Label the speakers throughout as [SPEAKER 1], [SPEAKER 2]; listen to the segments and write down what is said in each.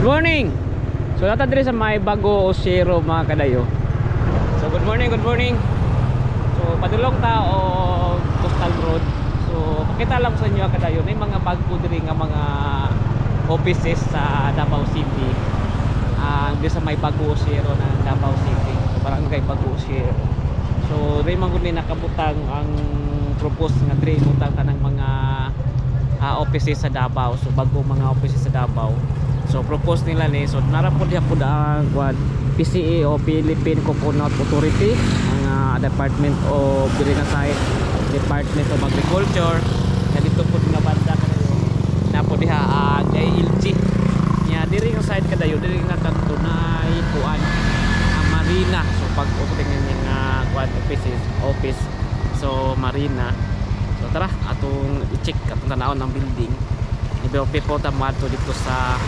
[SPEAKER 1] Good morning. So nata diri sa may Bago Zero mga kadayo. So good morning, good morning. So padulong ta o Coastal Road. So pakita lang sa inyo kadayo may mga bago diri nga mga offices sa Davao City. Di sa may Bago Zero na Davao City. So barangay Bago Zero. So diri man gud ni nakabutang ang propose nga diri butang tanang mga offices sa Davao. So bago mga offices sa Davao. So propose nila ni so narapod po ang PCA o Philippine Coconut Authority ang Department of Department of Agriculture na dito po nga banda kadayo na po diha ang ALG nya diri nga side kadayo diri nga kanto na ipuan ang marina. So pag tingnan niya nga office so marina. So tara atong i-check atong tanawon ng building. Iporta mo ato dito sa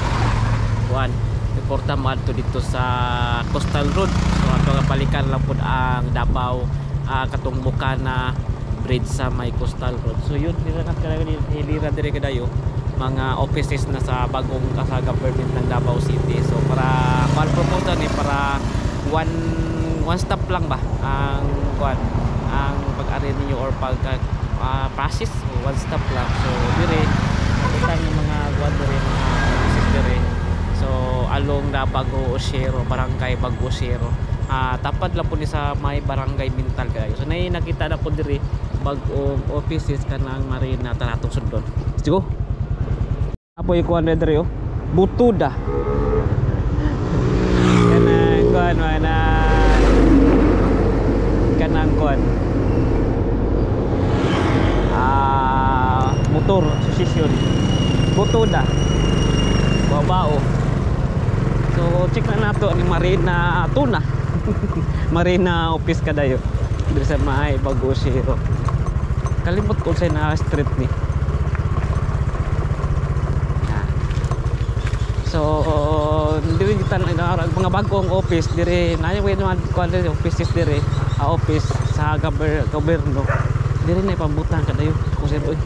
[SPEAKER 1] iporta mo ato dito sa Coastal Road. So ato nga balikan lang pud ang Davao katong Bukana Bridge sa may Coastal Road. So yun hilira dire kadayo mga offices na sa bagong government ng Davao City. So para proposal ni para one stop lang ba ang ang pag-ari ninyo or pag process one stop lang. So dire kita ng mga dire mga offices dire. So along na Bago Zero, barangay Bago Zero. Tapad lang po ni sa may barangay Mintal kayo. So nakita na po diri bagong offices kanang marina tanatong sundon. Let's go. Apo ikuan diri oh. Butuda. Kanang kuan mana. Kanang kuan. Motor susisyon. Butuda. Babao. So check na nato ni Marina Tuna. Marina office kadayo diri sa may Bago Zero. Kalimot ko sa na street ni. So diri kita mga bagong office diri na yung mga offices diri office sa gobyerno diri na pambutan kadayo ko sir oy.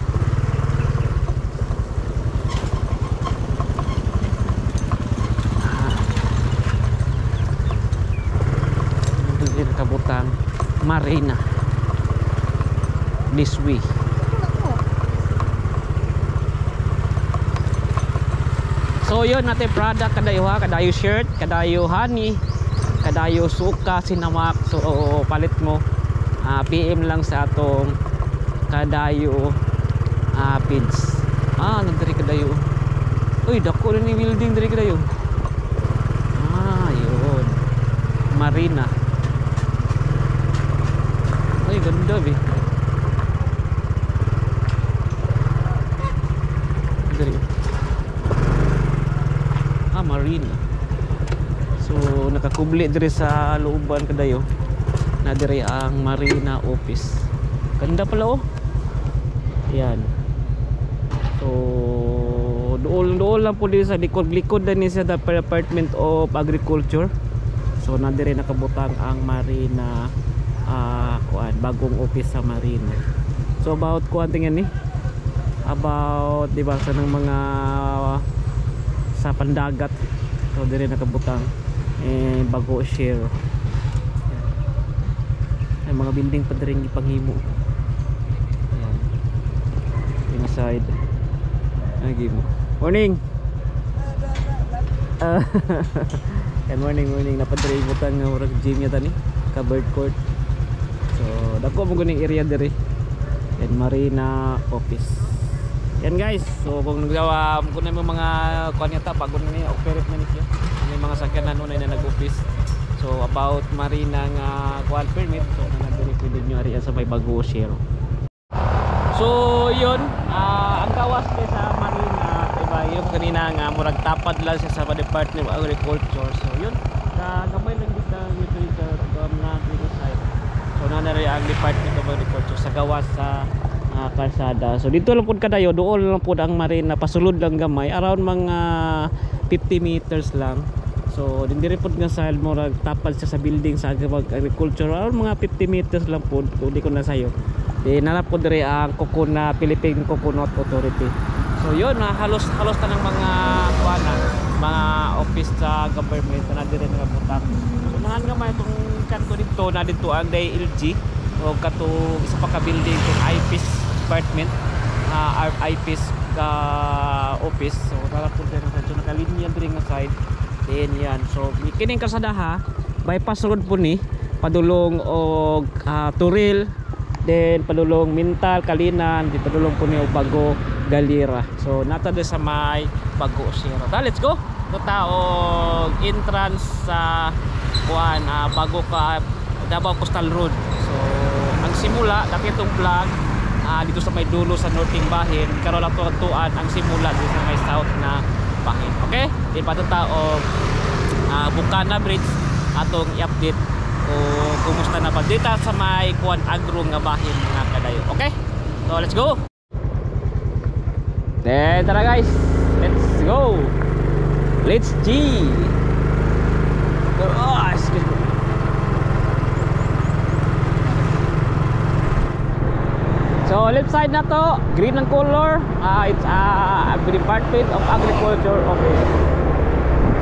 [SPEAKER 1] Kabutang Marina this way. So yun natin product kadayo kadayo shirt, kadayo honey, kadayo suka, sinamak. So palit mo PM lang sa atong kadayo feeds. Nagdiri kadayo. Uy dako ni building diri kadayo. Yun Marina. Ay ganda be. Diri. Marina. So nakakubli diri sa looban kadayo. Na diri ang Marina office. Ganda pala oh. Yan. So dool lang po diri sa likod na ni sa Department of Agriculture. So na diri nakabutang ang Marina bagong office sa Marina. So about tingnan ni about diba sa ng mga sa pandagat. So dire nakabutang Bago Zero. Ay mga building pa diri ipanghimo. Ayan. Inside. Nagimo. Morning. Good morning. Napadiri butang nga murag gym yata ni covered court. So dako mo guning area diri. Yan Marina office. Yan guys. So kung nagdawa kung na mga kuan yata pag ni operate man siya. May mga sakyanan na nag-office. So about Marina nga kuan permit so nanadiri pwede nyo ari sa may Bago Zero. So yun ang gawas sa Marina diba yung kanina nga murag tapad lang siya sa Department of Agriculture. So yun gamay lang dito dito na dito side. So nanari ang Department of Agriculture sa gawas sa kalsada. So dito lang pud kadayo dool lang pud ang Marina pasulod lang gamay around mga 50 meters lang. So dindiri pud nga side mo tapad siya sa building sa agriculture around mga 50 meters lang pud di ko na sayo. Nanap pud diri ang Philippine Coconut Authority. So yun halos tanang mga kuana mga office sa government na dire nga butang. So nahan nga may itong kanto dito na dito ang DILG o kato isa pa ka building kung IPIS department, IPIS office. So tara po din so nakalinya dire nga side din yan. So kining kalsada ha, bypass road po ni padulong og Turil, then padulong Mintal, Kalinan, di padulong po ni og Bago, Galira. So nata sa may Bago Zero. Let's go. Ito og entrance sa Bago ka Davao Coastal Road. So ang simula dati itong vlog dito sa may dulo sa Northing Bahin, karon lang tuan ang simula dito sa may south na Bahin. Okay? Di pa og Bukana Bridge atong i-update o kumusta na ba dito sa may kuan agro nga bahin mga kadayo. Okay? So let's go. Then tara guys, let's go. Let's G. Excuse me. So left side na to, green ang color. It's a Department of Agriculture office.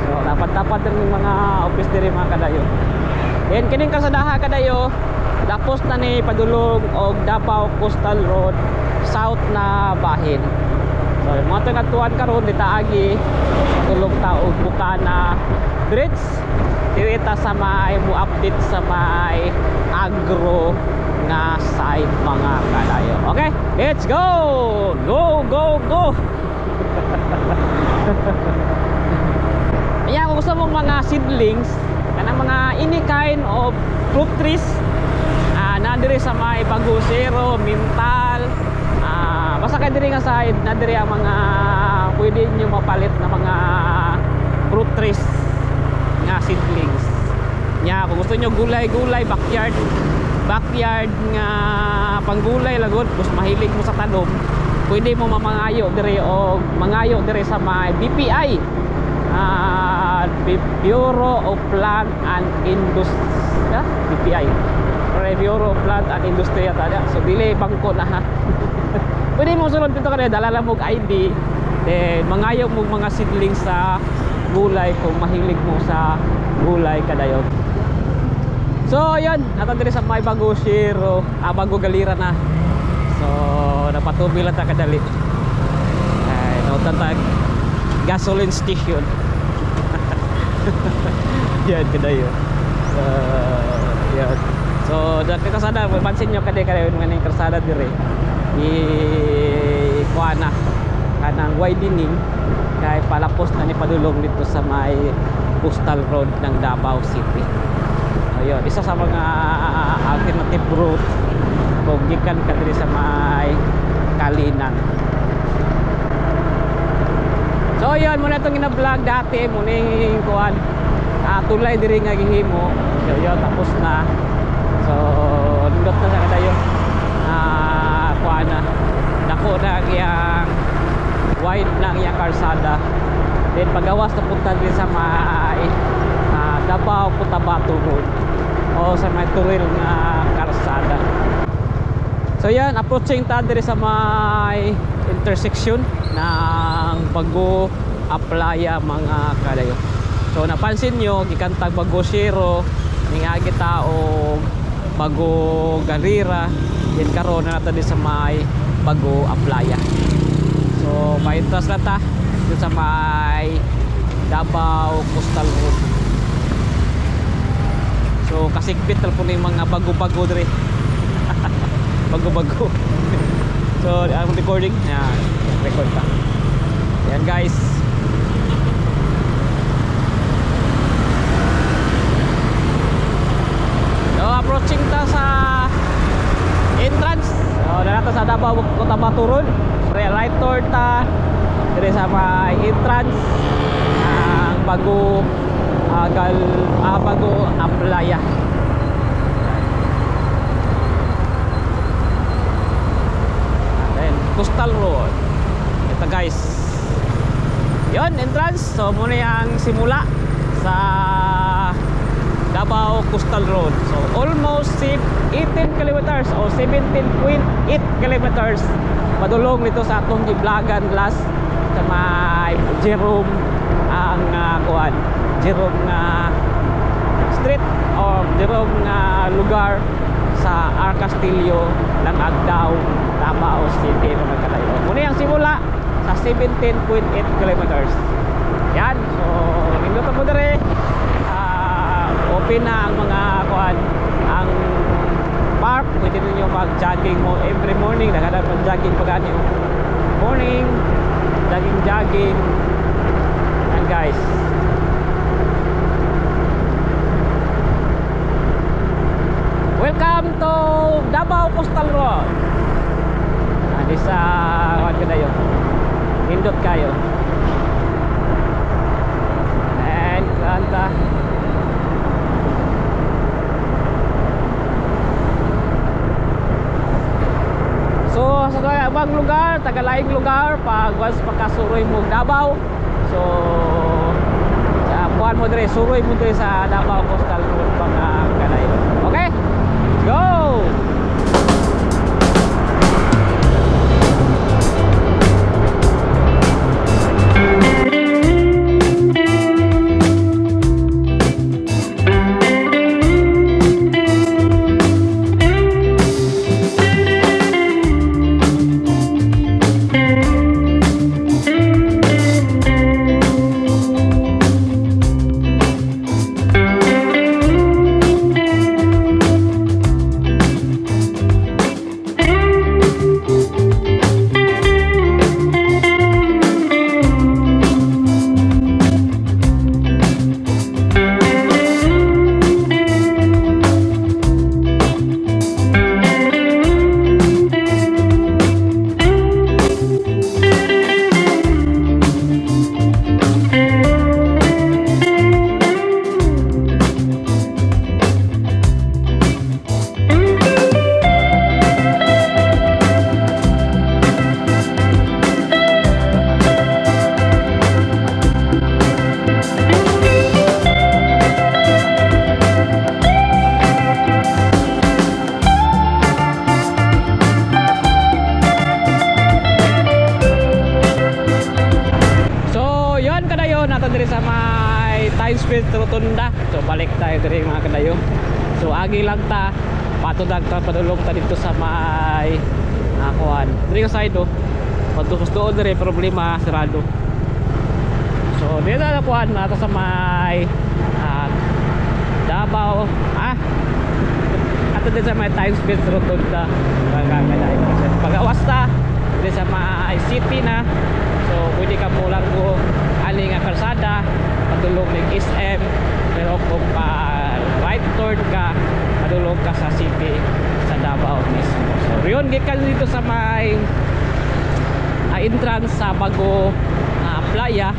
[SPEAKER 1] So dapat din mga office diri mga kadayo. Then kining kalsadaha kadayo, tapos na ni padulong og Davao Coastal Road south na bahin. So mga tungatuan karon ditaagi padulong ta og Bukana Bridge. Diwita sa may update sa may agro nga side mga kadayo. Okay, let's go. Go. Ayan, kung gusto mong mga seedlings kanang mga any kind of fruit trees nadiri sa may Bago Zero, Mintal, basta kayo diri nga side nadiri ang mga pwede nyo mapalit na mga fruit trees nga seedlings nya. Kung gusto nyo gulay backyard nga panggulay lagod, mas mahilig mo sa tanom, pwede mo mamangayo diri o mangayo diri sa may BPI, Bureau of Plant and Industry, BPI, Bureau of Plant and Industry tada. So dili bangko na ha. Pwede mo sulod dito kanina, dala lang mo ID, then mangayo mo mga seedlings sa gulay kung mahilig mo sa gulay kadayo. So yun, natandiri sa may Bago Zero, Bago Galira na. So napatubi lang ta kadali. Ay, nautantag gasoline station. Yan kadayo. So yan. So dagka kasada, pansin nyo kadayo nga ning kalsada dire. Kuana kanang widening kay palapos na ni padulong dito sa may Coastal Road ng Davao City. Ayun, isa sa mga alternative route kung gikan ka diri sa may Kalinan. So yun, muna itong ina-vlog dati muning kuan tulay diri nga gihimo. So yun, tapos na. So nindot na sa kadayo kuan na dako na iyang wide na iyang kalsada. Then pagawas na punta din sa may Davao Cotabato Road o sa may Turil nga kalsada. So yan, approaching ta diri sa may intersection ng Bago Aplaya mga kadayo. So napansin nyo, gikantag Bago Zero, ningagi ta og Bago Galira, yan karon na nato di sa may Bago Aplaya. So paitras na ta dito sa may Davao Coastal Road. So kasigpit tal po na yung mga bago-bago diri. Bago-bago. So ang recording, yan, record pa. Yan guys. So approaching ta sa entrance. So dito sa Davao Cotabato Road. Right turn ta diri sa may entrance ang Bago Bago Aplaya. Then Coastal Road. Ito guys. Yon entrance. So muna yung simula sa Davao Coastal Road. So almost 18 kilometers o 17.8 kilometers padulong nito sa atong giblagan last sa may Jerome ang kuan Jerome nga street o Jerome nga lugar sa Arcastillo ng Agdao, Davao City mga kadayo. Muna yung simula sa 17.8 kilometers. Yan, so nindot mo dire. Open na ang mga kuan, ang park. Pwede ninyo mag-jogging mo every morning. Nagada mag-jogging pag ano morning, jogging. Yan guys. Welcome to Davao Coastal Road. Ano sa kuan kadayo. Nindot kayo. And kanta. So sa ibang lugar, tagalaing lugar pag once makasuroy mo Davao. So sa kuan mo dire, suroy mo dire sa Davao Coastal Road mga kadayo. Okay? Let's go. Sa may Times Square Rotunda. So balik tayo dire mga kadayo. So agi lang ta patudag ta padulong ta dito sa may kuan. Dire ka side padugos doon dire problema sarado. So dito na kuan nata sa may Davao ato din sa may Times Square Rotunda mga kadayo. Pagawas ta dire sa may city na. So pwede ka mo lang go ani nga kalsada padulong ng SM, pero kung pa right turn ka padulong ka sa city sa Davao mismo. So riyon gikan dito sa may entrance sa bago playa,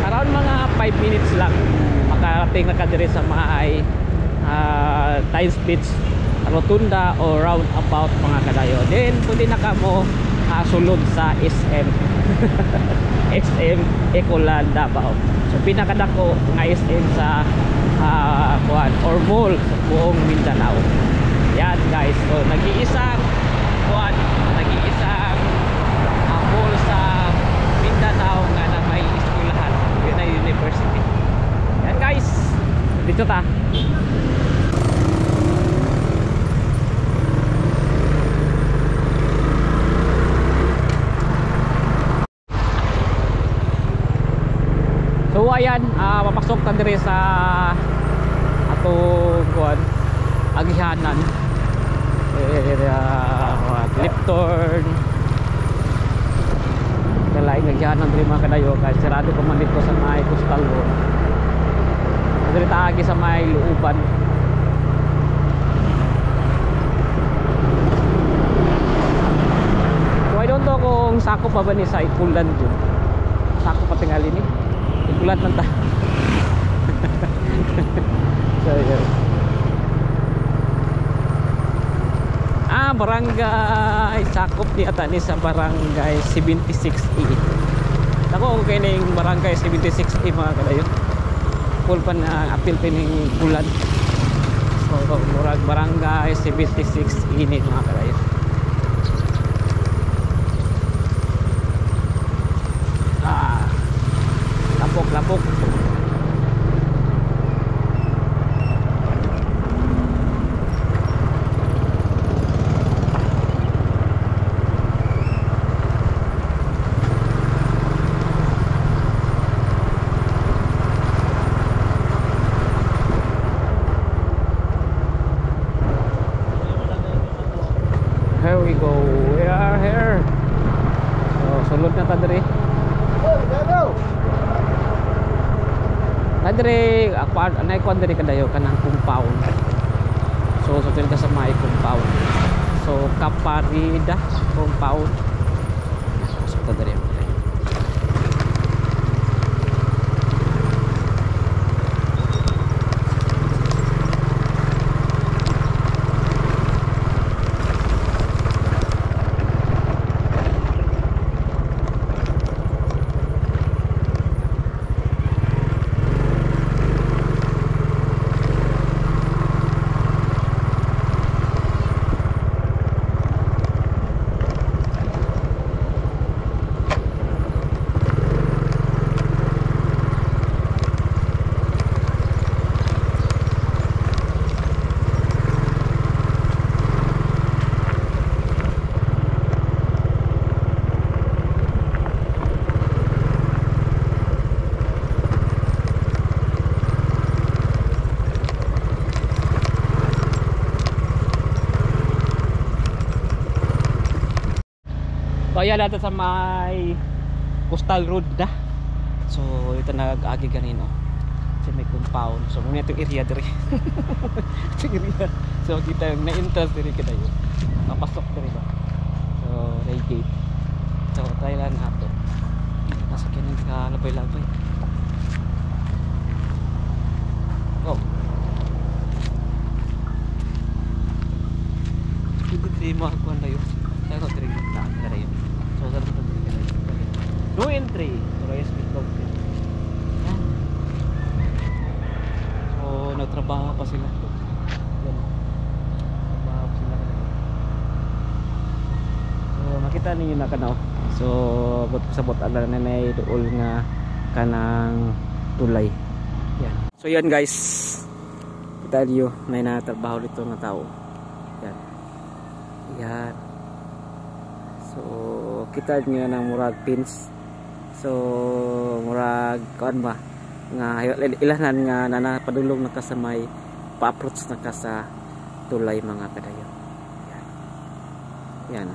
[SPEAKER 1] around mga 5 minutes lang makarating na ka dire sa may Times Beach Rotunda o roundabout mga kadayo. Then pwede na ka mo sulod sa SM SM Ecoland Davao. So pinakadako nga SM sa kuan or mall sa buong Mindanao. Yan guys. So nag-iisang kuan, nag-iisang mall sa Mindanao nga na may eskwelahan, yun na university. Yan guys. Dito ta. So ayan, papasok ta dire sa atong kuan agihanan. Left turn. Kalay agihanan dire mga kadayo kay sarado pa man dito sa may Coastal Road. Dire ta agi sa may Luuban. So I don't know kung sakop pa ba ni sa Ikulan dun. Sakop pa tingali ni. Ikulan man ta. So yun. Barangay sakop ni ata ni sa barangay 76E. Ako okay na yung barangay 76E mga kadayo. Full pa na appeal pining Kulan. So murag barangay 76E ni mga kadayo. Lapok na ta dire. Na dire ako anay ko dire kadayo kanang compound. So sa ka sa may compound. So Kaparida compound. So ta dire. So ayan natin sa may coastal road na. So ito nag-agi ganino sa may compound. So muna itong area dire. Itong area. So kita yung na-interest dire kita yun. Napasok dire ba. So ray gate. So tayo lang ato. Nasa kinig ka labay-labay. Oh. Hindi dire mo ako tayo. Tayo dire kita dire. So sa dito dire. No entry. So yes with dog. So nagtrabaho pa sila. Yan. Trabaho pa sila. So makita niyo na kanaw. So sabot ala na nay duol nga kanang tulay. Yan. So yan guys. Kita niyo may natrabaho dito nga tao. Yan. Yan. So kita niyo ng murag pins. So murag kuan ba nga ilahan nga nanapadulong na kasamay pa-approach na ka sa tulay mga kadayo. Yan. Yan.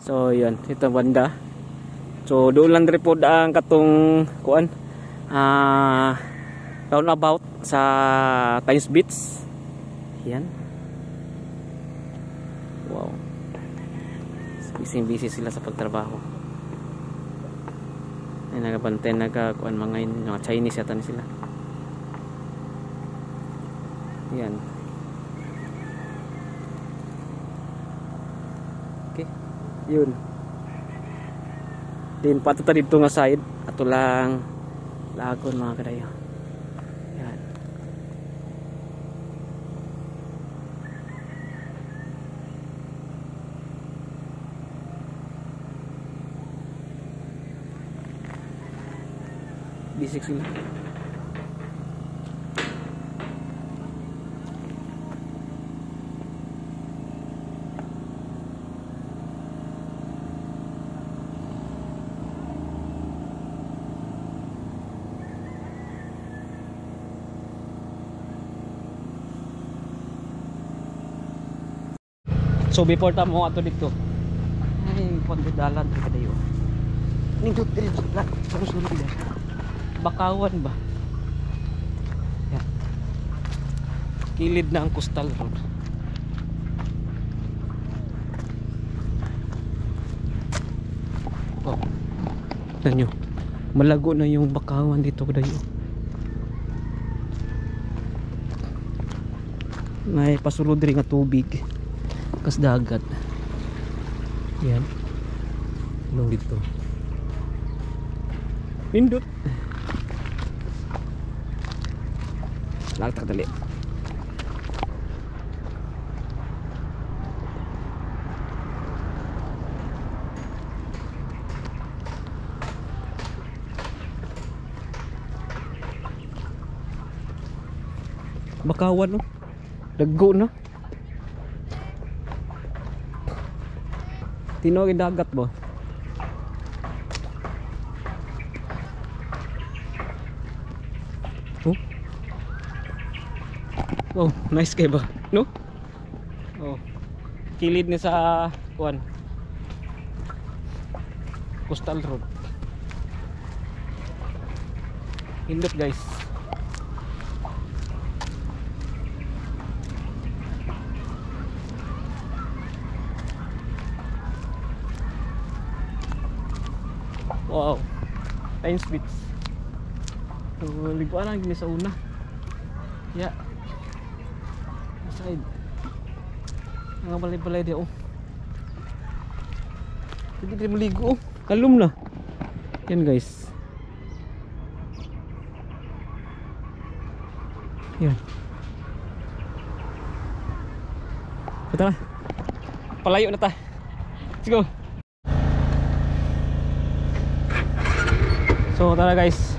[SPEAKER 1] So yan, ito banda. So doon lang report ang katong kuan roundabout sa Times Beach. Yan. Wow. Busy sila sa pagtrabaho. Ay nagabantay nagakuan mga Chinese yata sila. Yan. Okay. Yun. Din pato ta dito nga side ato lang lagon mga kadayo. Yan. Bisik sila. So before tamo ato dito. Ay, konti dalan kadayo. Nindot dito lang. Sunod dito. Bakawan ba? Yan. Kilid na ang coastal road. Oh. Tignan nyo. Malago na yung bakawan dito kadayo. May pasulod rin nga tubig. Kas dagat. Yan. Anong dito? Pindot. Lagtak dali. Bakawan no. Daggo no. Tinuog dagat ba? Oh. Wow, nice kay ba? No? Oh. Kilid ni sa kuan. Coastal Road. Hindot guys. Wow. Times Beach. So, liguan lang gini sa una. Ya. Side. Mga balay-balay dia oh. Hindi din maligo oh. Kalum na. Yan guys. Yan. Tara. Palayo na ta. Let's go. So tara guys.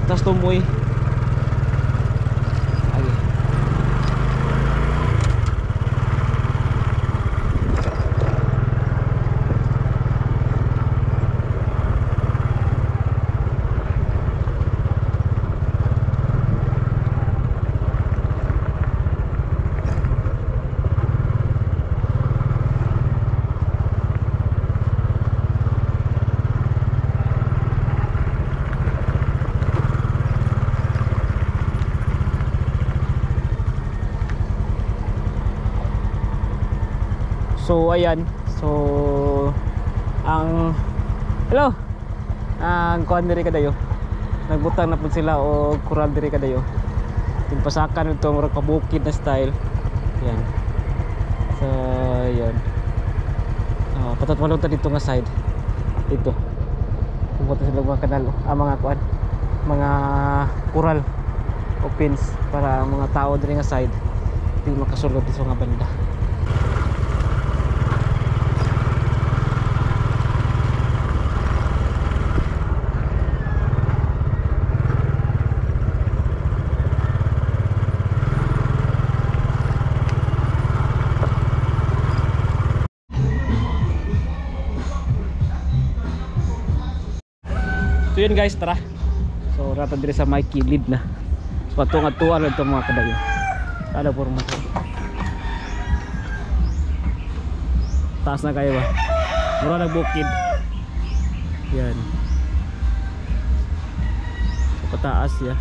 [SPEAKER 1] Tas tumoy. So ayan, so ang hello, ang kuan diri kadayo, nagbutang na pud sila o kural diri kadayo. Tinpasakan ito murag pabukid na style. Yan. So ayan. Patat walong ta dito nga side. Dito. Pumunta sila mga kanal, mga kuan, mga kural o pins para mga tao diri nga side di makasulod dito nga banda. So yun guys, tara. So rata diri sa may kilid na. So patungan-tuan lang itong mga kadayo. Kada porma. Taas na kayo ba? Mura nagbukid. Yan. So pataas ya.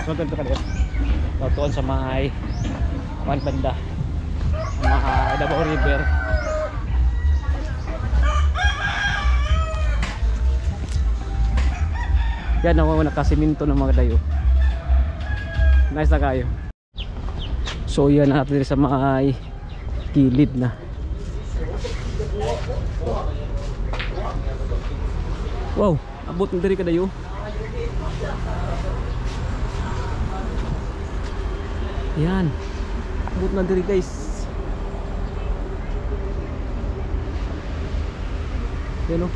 [SPEAKER 1] So ito kadayo. Tuan sa may banda. Mga Davao River. Yan ako nakasiminto ng mga dayo. Nice na kayo. So yan natin sa mga kilid na. Wow, abot ng diri kadayo. Yan. Abot na diri guys. Yan o.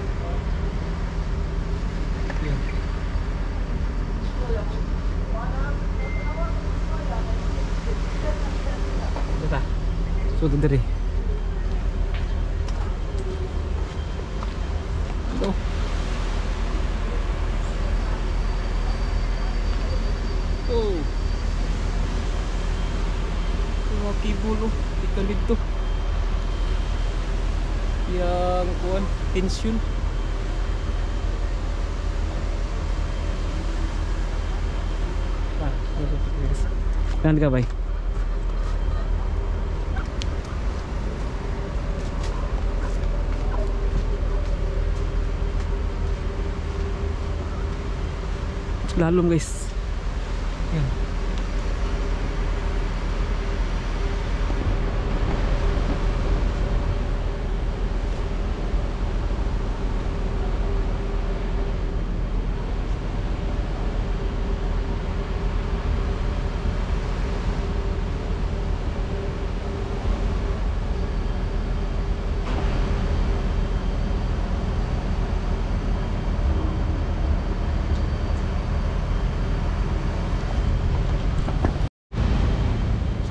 [SPEAKER 1] So diri. So. Oh. Mga kibulo, ikan dito. Yang kuan tension. Kan ka bay? Lalom guys. Yan.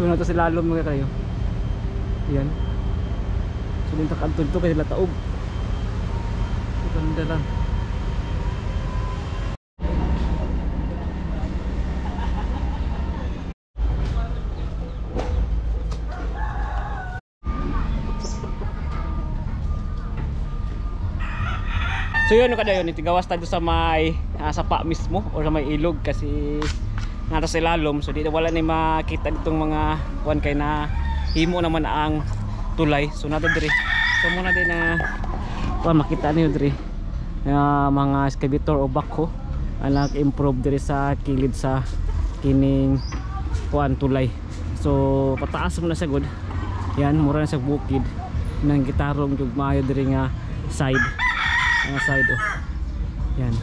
[SPEAKER 1] So na to si lalom mga kayo. Yan. So dito kanto dito kay taob. Ganda lang. So yun kada yun, itigawas tayo sa may sapa mismo o sa may ilog kasi nata sa ilalom. So dito wala ni makita ditong mga kuan kay na himo naman ang tulay. So nato diri. So muna din na makita niyo diri mga excavator o backhoe ang nag-improve diri sa kilid sa kining kuan tulay. So pataas mo na sa good. Yan mura na sa bukid nang gitarong jug maayo diri nga side. Ang side oh. Yan.